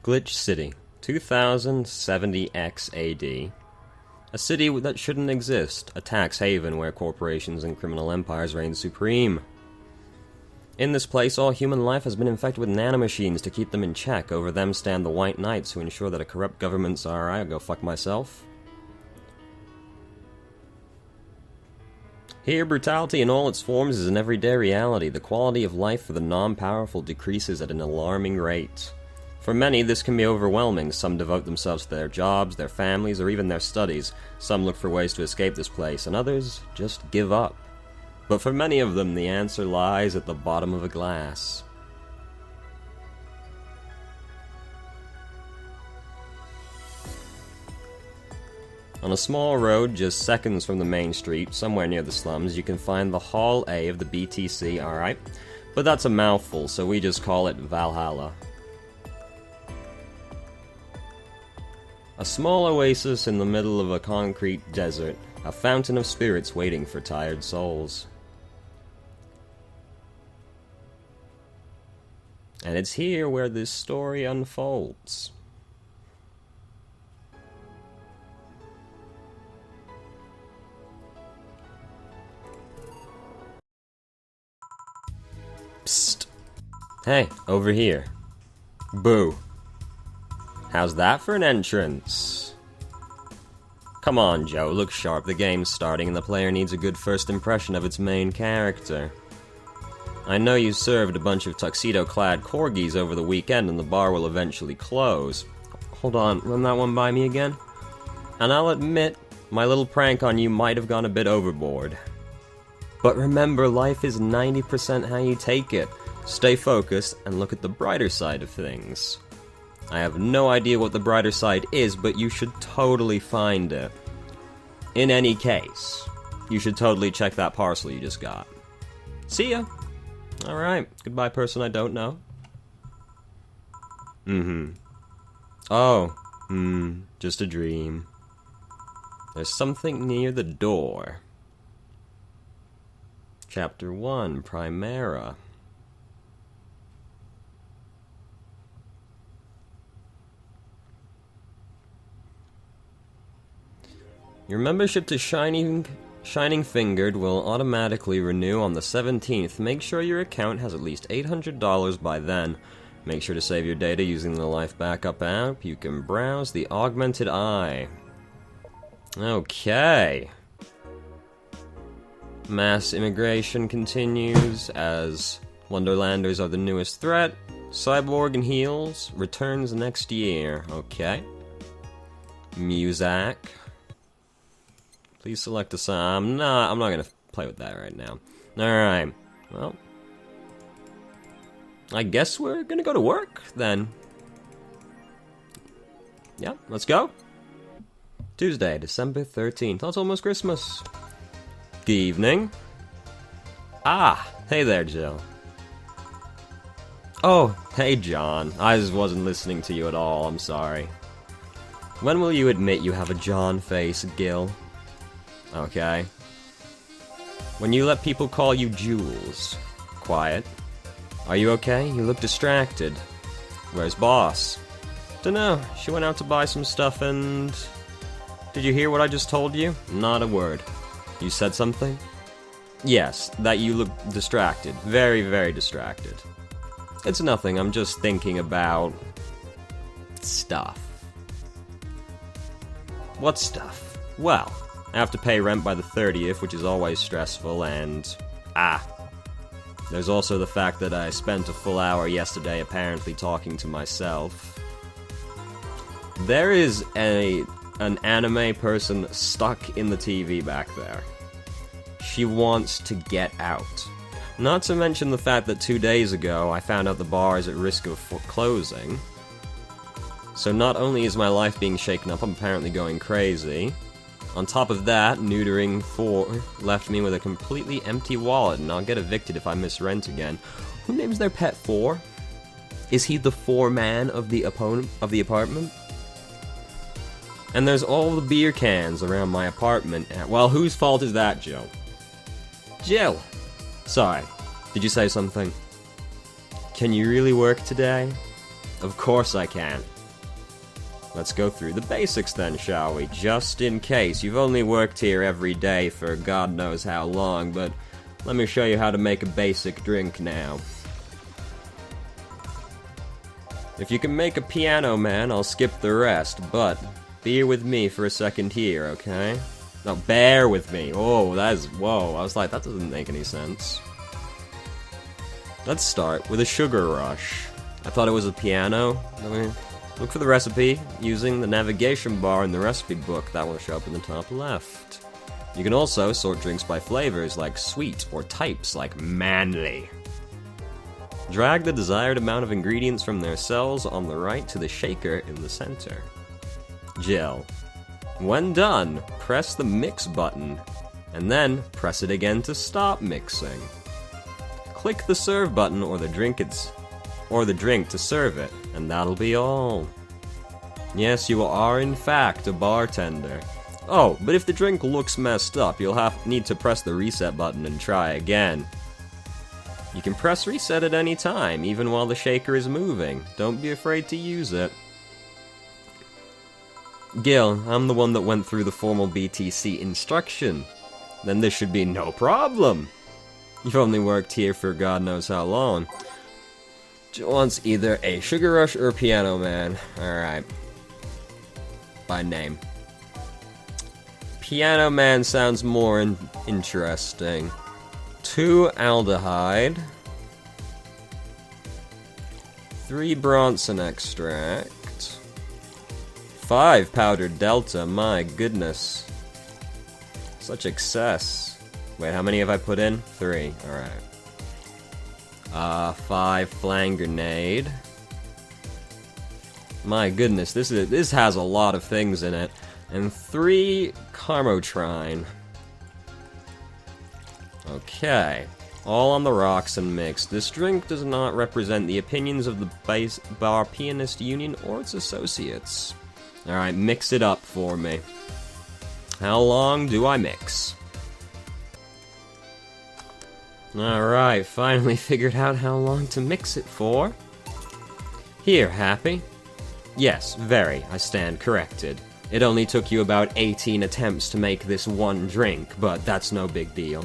Glitch City, 2070X AD. A city that shouldn't exist, a tax haven where corporations and criminal empires reign supreme. In this place, all human life has been infected with nanomachines to keep them in check. Over them stand the White Knights, who ensure that a corrupt government's alright. I'll go fuck myself. Here, brutality in all its forms is an everyday reality. The quality of life for the non-powerful decreases at an alarming rate. For many, this can be overwhelming. Some devote themselves to their jobs, their families, or even their studies. Some look for ways to escape this place, and others just give up. But for many of them, the answer lies at the bottom of a glass. On a small road just seconds from the main street, somewhere near the slums, you can find the Hall A of the BTC, alright? But that's a mouthful, so we just call it Valhalla. A small oasis in the middle of a concrete desert, a fountain of spirits waiting for tired souls. And it's here where this story unfolds. Psst. Hey, over here. Boo. How's that for an entrance? Come on, Joe, look sharp. The game's starting and the player needs a good first impression of its main character. I know you served a bunch of tuxedo-clad corgis over the weekend and the bar will eventually close. Hold on, run that one by me again? And I'll admit, my little prank on you might have gone a bit overboard. But remember, life is 90% how you take it. Stay focused and look at the brighter side of things. I have no idea what the brighter side is, but you should totally find it. In any case, you should totally check that parcel you just got. See ya! Alright, goodbye person I don't know. Oh, just a dream. There's something near the door. Chapter 1, Primera. Your membership to Shining Fingered will automatically renew on the 17th. Make sure your account has at least $800 by then. Make sure to save your data using the Life Backup app. You can browse the Augmented Eye. Okay. Mass immigration continues as Wonderlanders are the newest threat. Cyborg and Heels returns next year. Okay. Muzak. Please select a song. I'm not gonna play with that right now. Alright. Well, I guess we're gonna go to work, then. Yeah, let's go. Tuesday, December 13th. That's almost Christmas. Good evening. Ah, hey there, Jill. Oh, hey, John. I just wasn't listening to you at all, I'm sorry. When will you admit you have a John face, Gil? Okay. When you let people call you Jules. Quiet. Are you okay? You look distracted. Where's Boss? Dunno, she went out to buy some stuff and... Did you hear what I just told you? Not a word. You said something? Yes, that you look distracted. Very, very distracted. It's nothing, I'm just thinking about... stuff. What stuff? Well... I have to pay rent by the 30th, which is always stressful, and... There's also the fact that I spent a full hour yesterday apparently talking to myself. There is an anime person stuck in the TV back there. She wants to get out. Not to mention the fact that 2 days ago I found out the bar is at risk of closing. So not only is my life being shaken up, I'm apparently going crazy. On top of that, neutering 4 left me with a completely empty wallet, and I'll get evicted if I miss rent again. Who names their pet 4? Is he the 4-man of the apartment? And there's all the beer cans around my apartment. Well, whose fault is that, Jill? Jill! Sorry, did you say something? Can you really work today? Of course I can. Let's go through the basics then, shall we? Just in case. You've only worked here every day for God knows how long, but let me show you how to make a basic drink now. If you can make a piano man, I'll skip the rest, but bear with me for a second here, okay? No, bear with me. Oh, that is... whoa, I was like, that doesn't make any sense. Let's start with a sugar rush. I thought it was a piano. Look for the recipe using the navigation bar in the recipe book. That will show up in the top left. You can also sort drinks by flavors like sweet or types like manly. Drag the desired amount of ingredients from their cells on the right to the shaker in the center. Jill. When done, press the mix button, and then press it again to stop mixing. Click the serve button or the drink to serve it, and that'll be all. Yes, you are in fact a bartender. Oh, but if the drink looks messed up, you'll need to press the reset button and try again. You can press reset at any time, even while the shaker is moving. Don't be afraid to use it. Gil, I'm the one that went through the formal BTC instruction. Then this should be no problem. You've only worked here for God knows how long. Jill wants either a sugar rush or a piano man. Alright. By name. Piano man sounds more interesting. 2 aldehyde. 3 Bronson extract. 5 powdered delta, my goodness. Such excess. Wait, how many have I put in? 3, alright. 5 flang grenade. My goodness, this has a lot of things in it. And 3 carmotrine. Okay. All on the rocks and mixed. This drink does not represent the opinions of the Bar Pianist Union or its associates. Alright, mix it up for me. How long do I mix? Alright, finally figured out how long to mix it for. Here, Happy. Yes, very, I stand corrected. It only took you about 18 attempts to make this one drink, but that's no big deal.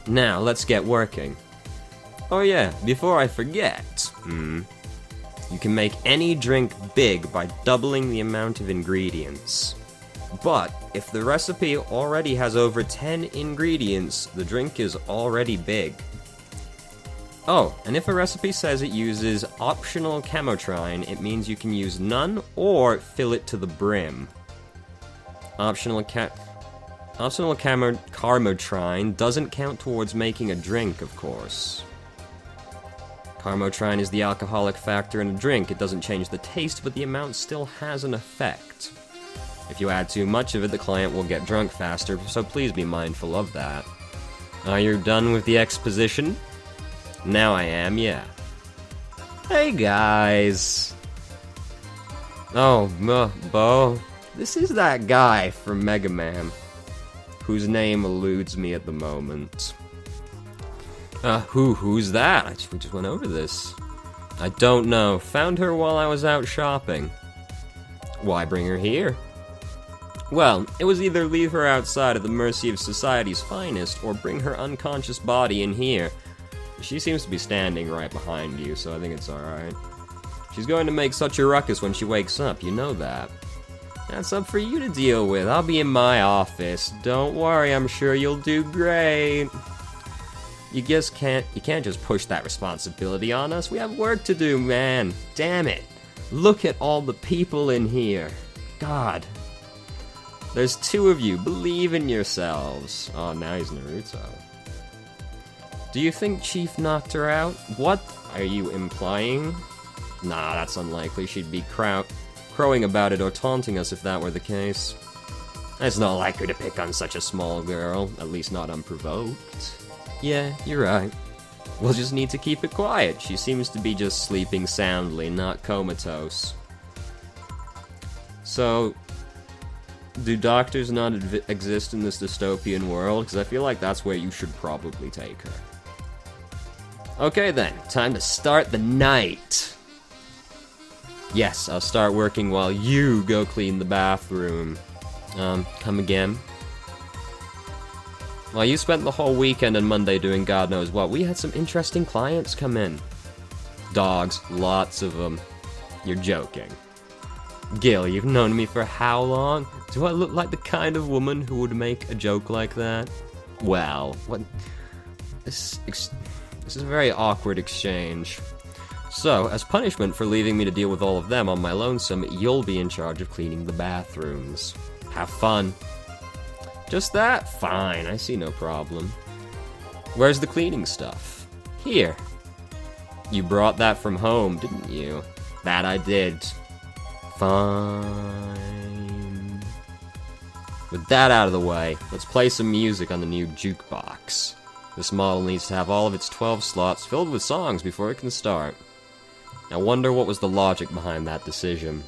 Now, let's get working. Oh yeah, before I forget, you can make any drink big by doubling the amount of ingredients. But, if the recipe already has over 10 ingredients, the drink is already big. Oh, and if a recipe says it uses optional camotrine, it means you can use none or fill it to the brim. Optional carmotrine doesn't count towards making a drink, of course. Carmotrine is the alcoholic factor in a drink. It doesn't change the taste, but the amount still has an effect. If you add too much of it, the client will get drunk faster, so please be mindful of that. Are you done with the exposition? Now I am, yeah. Hey guys! Oh, Bo. This is that guy from Mega Man, whose name eludes me at the moment. Who's that? We just went over this. I don't know. Found her while I was out shopping. Why bring her here? Well, it was either leave her outside at the mercy of society's finest, or bring her unconscious body in here. She seems to be standing right behind you, so I think it's alright. She's going to make such a ruckus when she wakes up, you know that. That's up for you to deal with. I'll be in my office. Don't worry, I'm sure you'll do great. You can't just push that responsibility on us. We have work to do, man. Damn it. Look at all the people in here. God. There's 2 of you. Believe in yourselves. Oh, now he's Naruto. Do you think Chief knocked her out? What are you implying? Nah, that's unlikely. She'd be crowing about it or taunting us if that were the case. It's not like her to pick on such a small girl, at least not unprovoked. Yeah, you're right. We'll just need to keep it quiet. She seems to be just sleeping soundly, not comatose. So, do doctors not exist in this dystopian world? Because I feel like that's where you should probably take her. Okay then, time to start the night. Yes, I'll start working while you go clean the bathroom. Come again? Well, you spent the whole weekend and Monday doing God knows what. We had some interesting clients come in. Dogs, lots of them. You're joking. Gil, you've known me for how long? Do I look like the kind of woman who would make a joke like that? Well, what... This is a very awkward exchange. So, as punishment for leaving me to deal with all of them on my lonesome, you'll be in charge of cleaning the bathrooms. Have fun. Just that? Fine, I see no problem. Where's the cleaning stuff? Here. You brought that from home, didn't you? That I did. Fine. With that out of the way, let's play some music on the new jukebox. This model needs to have all of its 12 slots filled with songs before it can start. I wonder what was the logic behind that decision.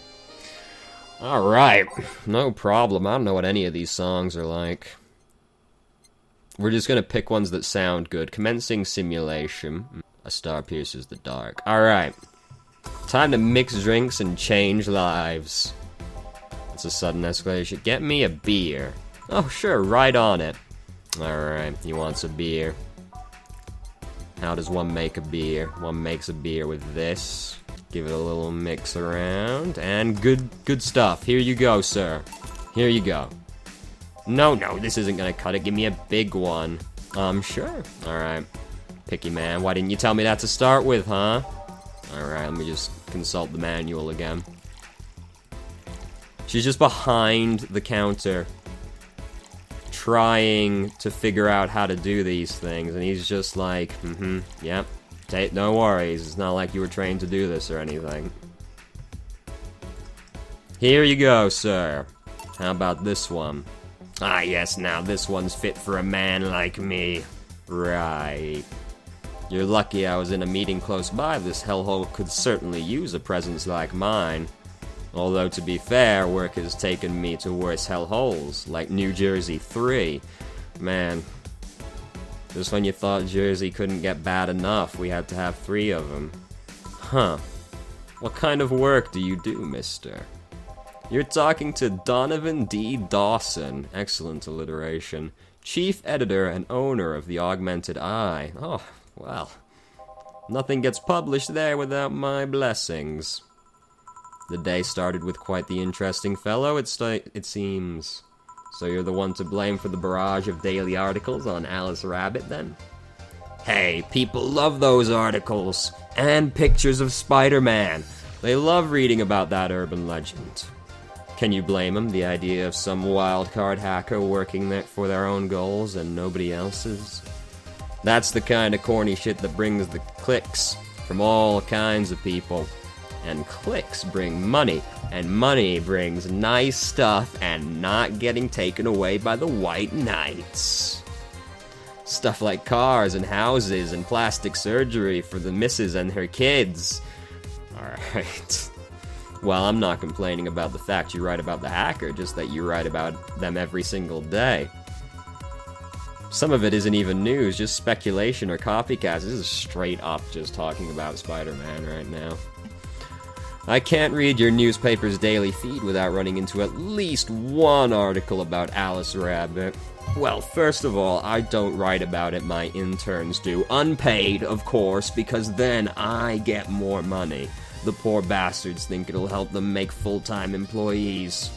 Alright, no problem. I don't know what any of these songs are like. We're just gonna pick ones that sound good. Commencing simulation. A star pierces the dark. Alright. Time to mix drinks and change lives. That's a sudden escalation. Get me a beer. Oh, sure, right on it. Alright, he wants a beer. How does one make a beer? One makes a beer with this. Give it a little mix around. And good stuff. Here you go, sir. Here you go. No, this isn't gonna cut it. Give me a big one. Sure. Alright. Picky man, why didn't you tell me that to start with, huh? Alright, let me just consult the manual again. She's just behind the counter, trying to figure out how to do these things, and he's just like, yep, no worries, it's not like you were trained to do this or anything. Here you go, sir. How about this one? Ah, yes, now this one's fit for a man like me. Right. You're lucky I was in a meeting close by. This hellhole could certainly use a presence like mine. Although, to be fair, work has taken me to worse hellholes, like New Jersey 3. Man, just when you thought Jersey couldn't get bad enough, we had to have 3 of them. Huh. What kind of work do you do, mister? You're talking to Donovan D. Dawson. Excellent alliteration. Chief editor and owner of the Augmented Eye. Oh, well. Nothing gets published there without my blessings. The day started with quite the interesting fellow, it seems. So you're the one to blame for the barrage of daily articles on Alice Rabbit, then? Hey, people love those articles. And pictures of Spider-Man. They love reading about that urban legend. Can you blame them? The idea of some wildcard hacker working there for their own goals and nobody else's? That's the kind of corny shit that brings the clicks from all kinds of people. And clicks bring money, and money brings nice stuff and not getting taken away by the white knights. Stuff like cars and houses and plastic surgery for the missus and her kids. Alright. Well, I'm not complaining about the fact you write about the hacker, just that you write about them every single day. Some of it isn't even news, just speculation or copycats. This is straight up just talking about Spider-Man right now. I can't read your newspaper's daily feed without running into at least one article about Alice Rabbit. Well, first of all, I don't write about it, my interns do. Unpaid, of course, because then I get more money. The poor bastards think it'll help them make full-time employees.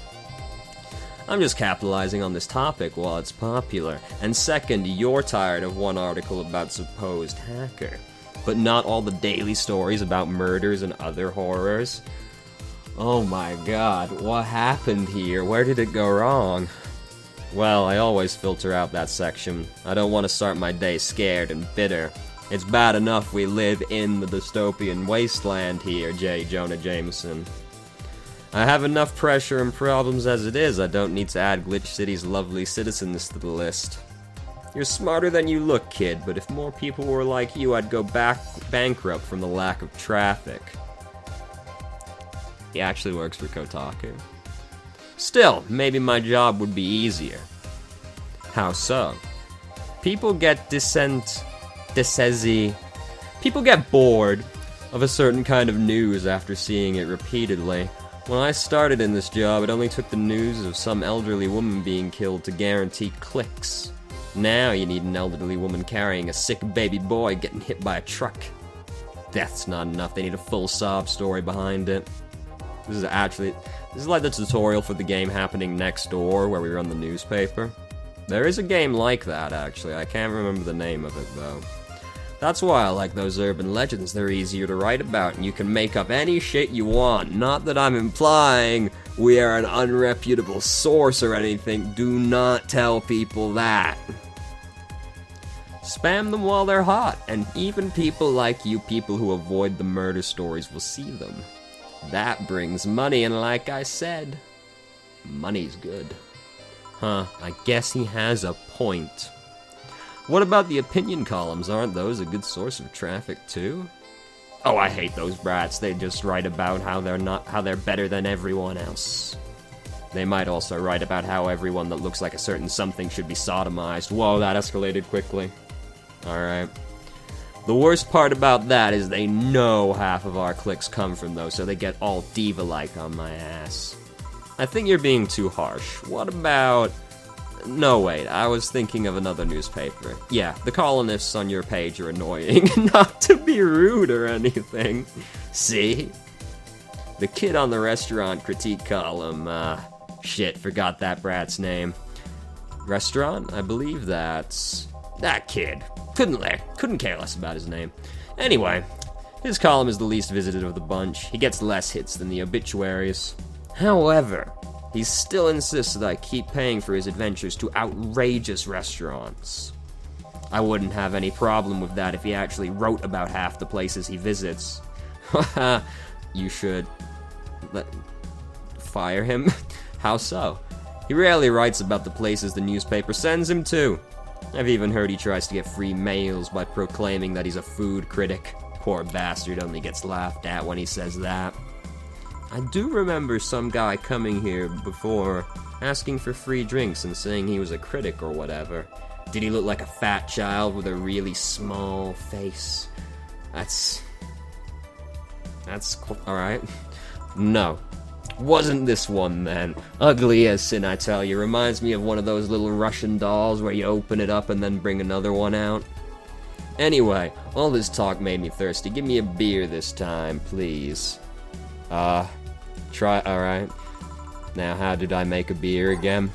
I'm just capitalizing on this topic while it's popular. And second, you're tired of one article about supposed hacker, but not all the daily stories about murders and other horrors. Oh my god, what happened here? Where did it go wrong? Well, I always filter out that section. I don't want to start my day scared and bitter. It's bad enough we live in the dystopian wasteland here, J. Jonah Jameson. I have enough pressure and problems as it is. I don't need to add Glitch City's lovely citizens to the list. You're smarter than you look, kid, but if more people were like you, I'd go bankrupt from the lack of traffic. He actually works for Kotaku. Still, maybe my job would be easier. How so? People get People get bored of a certain kind of news after seeing it repeatedly. When I started in this job, it only took the news of some elderly woman being killed to guarantee clicks. Now you need an elderly woman carrying a sick baby boy getting hit by a truck. Death's not enough, they need a full sob story behind it. This is like the tutorial for the game Happening Next Door, where we run the newspaper. There is a game like that, actually. I can't remember the name of it, though. That's why I like those urban legends. They're easier to write about, and you can make up any shit you want. Not that I'm implying we are an unreputable source or anything. Do not tell people that. Spam them while they're hot, and even people like you, people who avoid the murder stories, will see them. That brings money, and like I said, money's good. Huh, I guess he has a point. What about the opinion columns? Aren't those a good source of traffic too? Oh, I hate those brats. They just write about how they're better than everyone else. They might also write about how everyone that looks like a certain something should be sodomized. Whoa, that escalated quickly. Alright. The worst part about that is they know half of our clicks come from those, so they get all diva-like on my ass. I think you're being too harsh. What about... No, wait, I was thinking of another newspaper. Yeah, the columnists on your page are annoying. Not to be rude or anything. See? The kid on the restaurant critique column, shit, forgot that brat's name. Restaurant? I believe that's... that kid. Couldn't care less about his name. Anyway, his column is the least visited of the bunch. He gets less hits than the obituaries. However, he still insists that I keep paying for his adventures to outrageous restaurants. I wouldn't have any problem with that if he actually wrote about half the places he visits. Haha, you should... fire him? How so? He rarely writes about the places the newspaper sends him to. I've even heard he tries to get free meals by proclaiming that he's a food critic. Poor bastard only gets laughed at when he says that. I do remember some guy coming here before, asking for free drinks and saying he was a critic or whatever. Did he look like a fat child with a really small face? That's alright. No. Wasn't this one, then. Ugly as sin, I tell you. Reminds me of one of those little Russian dolls where you open it up and then bring another one out. Anyway, all this talk made me thirsty. Give me a beer this time, please. Alright. Now, how did I make a beer again?